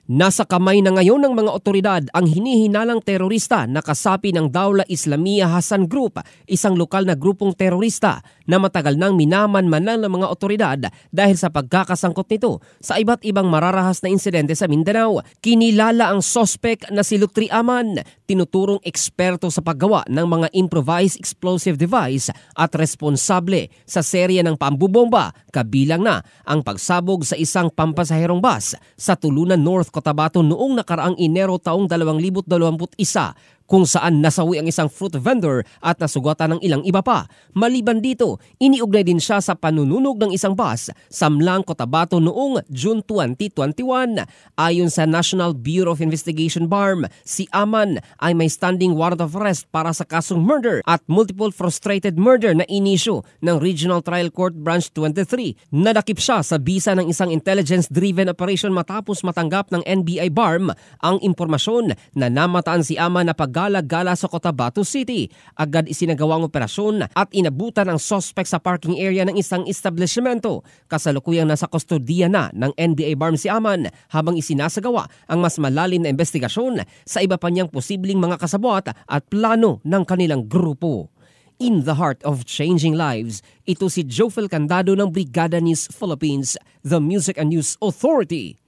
Nasa kamay na ngayon ng mga otoridad ang hinihinalang terorista na kasapi ng Dawla Islamiyah Hassan Group, isang lokal na grupong terorista na matagal nang minamanmanan ng mga otoridad dahil sa pagkakasangkot nito sa iba't ibang mararahas na insidente sa Mindanao. Kinilala ang sospek na si Lutri Aman, tinuturong eksperto sa paggawa ng mga improvised explosive device at responsable sa serye ng pambubomba, kabilang na ang pagsabog sa isang pampasaherong bus sa Tulunan North, Cotabato noong nakaraang Enero taong 2021 kung saan nasawi ang isang fruit vendor at nasugatan ng ilang iba pa. Maliban dito, iniugnay din siya sa panununog ng isang bus sa Mlang, Cotabato noong June 2021. Ayon sa National Bureau of Investigation BARM, si Aman ay may standing warrant of arrest para sa kasong murder at multiple frustrated murder na inisyu ng Regional Trial Court Branch 23. Nadakip siya sa bisa ng isang intelligence-driven operation matapos matanggap ng NBI BARM ang impormasyon na namataan si Aman na gala-gala sa Cotabato City. Agad isinagawa ang operasyon at inabutan ang suspect sa parking area ng isang establishmento. Kasalukuyang nasa kustodiya na ng NBI BARM si Aman habang isinasagawa ang mas malalim na investigasyon sa iba pa niyang posibleng mga kasabwat at plano ng kanilang grupo. In the heart of changing lives, ito si Jofel Candado ng Brigada News Philippines, the Music and News Authority.